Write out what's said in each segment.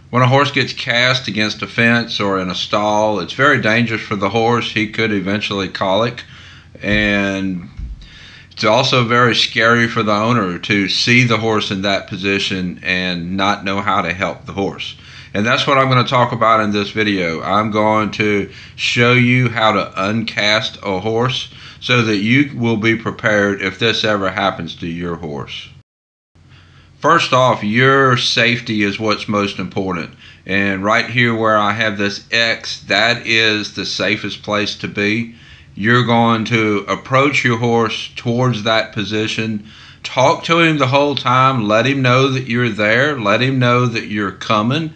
When a horse gets cast against a fence or in a stall, it's very dangerous for the horse. He could eventually colic, and it's also very scary for the owner to see the horse in that position and not know how to help the horse. And that's what I'm going to talk about in this video. I'm going to show you how to uncast a horse so that you will be prepared if this ever happens to your horse. First off, your safety is what's most important. And right here where I have this X, that is the safest place to be. You're going to approach your horse towards that position. Talk to him the whole time. Let him know that you're there. Let him know that you're coming.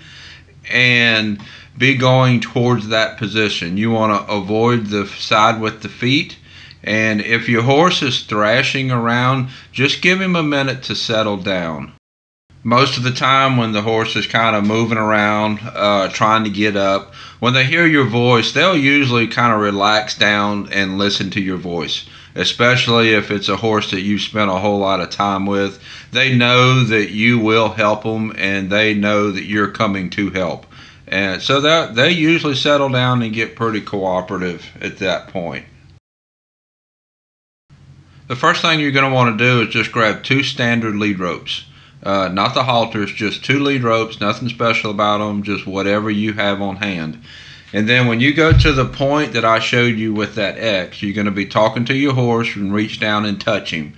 And be going towards that position. You want to avoid the side with the feet. And if your horse is thrashing around, just give him a minute to settle down. Most of the time when the horse is kind of moving around, trying to get up, when they hear your voice, they'll usually kind of relax down and listen to your voice. Especially if it's a horse that you've spent a whole lot of time with. They know that you will help them, and they know that you're coming to help. And so they usually settle down and get pretty cooperative at that point. The first thing you're going to want to do is just grab 2 standard lead ropes. Not the halters, just 2 lead ropes, nothing special about them, just whatever you have on hand. And then when you go to the point that I showed you with that X, you're going to be talking to your horse and reach down and touch him.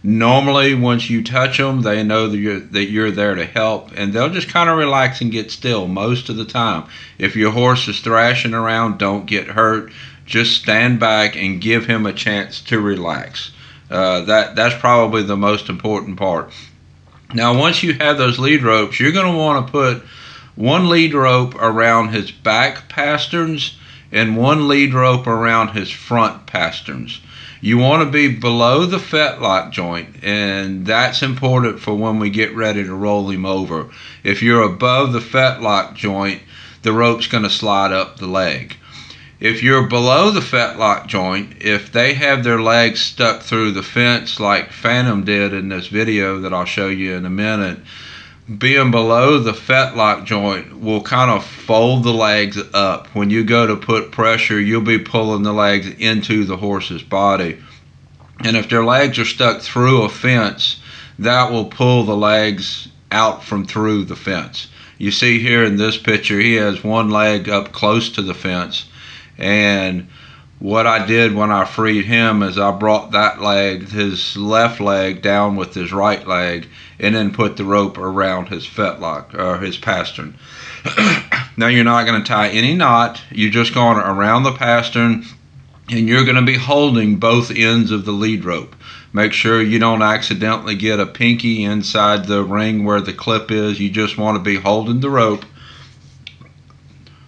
Normally, once you touch them, they know that you're there to help, and they'll just kind of relax and get still most of the time. If your horse is thrashing around, don't get hurt. Just stand back and give him a chance to relax. That's probably the most important part. Now, once you have those lead ropes, you're going to want to put 1 lead rope around his back pasterns and 1 lead rope around his front pasterns. You want to be below the fetlock joint, and that's important for when we get ready to roll him over. If you're above the fetlock joint, the rope's going to slide up the leg. If you're below the fetlock joint, if they have their legs stuck through the fence like Phantom did in this video that I'll show you in a minute, being below the fetlock joint will kind of fold the legs up. When you go to put pressure, you'll be pulling the legs into the horse's body. And if their legs are stuck through a fence, that will pull the legs out from through the fence. You see here in this picture, he has 1 leg up close to the fence. And what I did when I freed him is I brought that leg, his left leg, down with his right leg, and then put the rope around his fetlock, or his pastern. Now you're not going to tie any knot. You're just going around the pastern, and you're going to be holding both ends of the lead rope. Make sure you don't accidentally get a pinky inside the ring where the clip is. You just want to be holding the rope.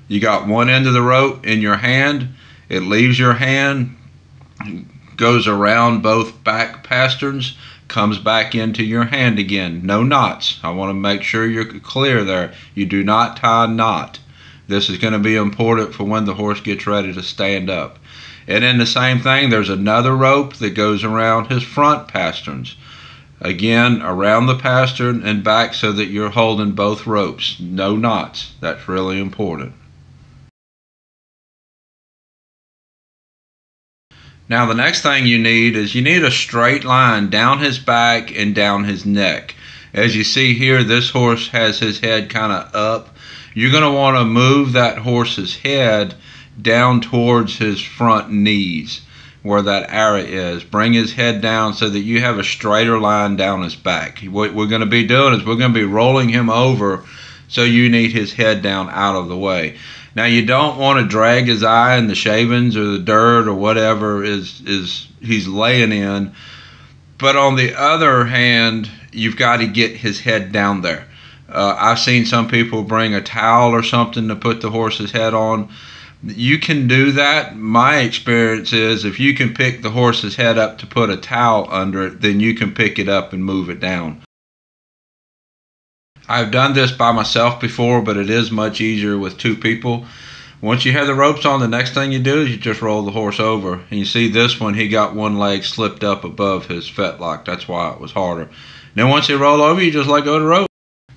You got 1 end of the rope in your hand. It leaves your hand, goes around both back pasterns, comes back into your hand again. No knots. I want to make sure you're clear there. You do not tie a knot. This is going to be important for when the horse gets ready to stand up. And then the same thing, there's another rope that goes around his front pasterns. Again, around the pastern and back so that you're holding both ropes. No knots. That's really important. Now the next thing you need is a straight line down his back and down his neck. As you see here, this horse has his head kind of up. You're going to want to move that horse's head down towards his front knees where that arrow is. Bring his head down so that you have a straighter line down his back. What we're going to be doing is we're going to be rolling him over, so you need his head down out of the way. Now you don't want to drag his eye in the shavings or the dirt or whatever he's laying in. But on the other hand, you've got to get his head down there. I've seen some people bring a towel or something to put the horse's head on. You can do that. My experience is if you can pick the horse's head up to put a towel under it, then you can pick it up and move it down. I've done this by myself before, but it is much easier with 2 people. Once you have the ropes on, the next thing you do is you just roll the horse over. And you see this one, he got 1 leg slipped up above his fetlock. That's why it was harder. Then once you roll over, you just let go of the rope.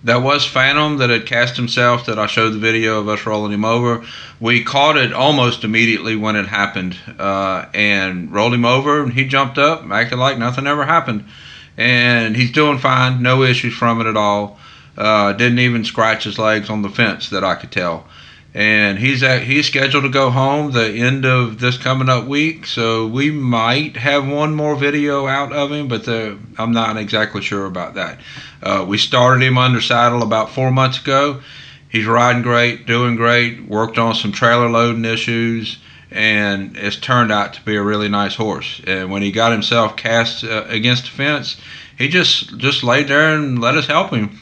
That was Phantom that had cast himself, that I showed the video of us rolling him over. We caught it almost immediately when it happened, and rolled him over, and he jumped up, acted like nothing ever happened. And he's doing fine, no issues from it at all. Didn't even scratch his legs on the fence that I could tell. And he's scheduled to go home the end of this coming up week, so we might have one more video out of him, but I'm not exactly sure about that. We started him under saddle about 4 months ago. He's riding great, doing great, worked on some trailer loading issues, and it's turned out to be a really nice horse. And when he got himself cast against the fence, he just laid there and let us help him.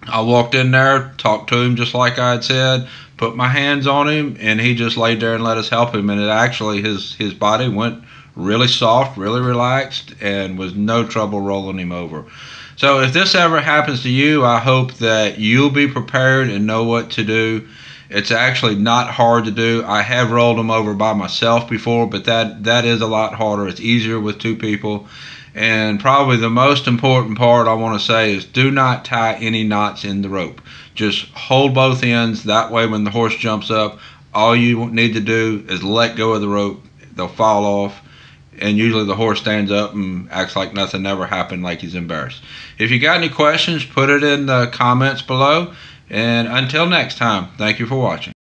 I walked in there, talked to him just like I had said, put my hands on him, and he just laid there and let us help him. And it actually, his body went really soft, really relaxed, and was no trouble rolling him over. So if this ever happens to you, I hope that you'll be prepared and know what to do. It's actually not hard to do. I have rolled him over by myself before, but that is a lot harder. It's easier with two people. And probably the most important part I want to say is do not tie any knots in the rope. Just hold both ends. That way when the horse jumps up, all you need to do is let go of the rope. They'll fall off. And usually the horse stands up and acts like nothing ever happened, like he's embarrassed. If you got any questions, put it in the comments below. And until next time, thank you for watching.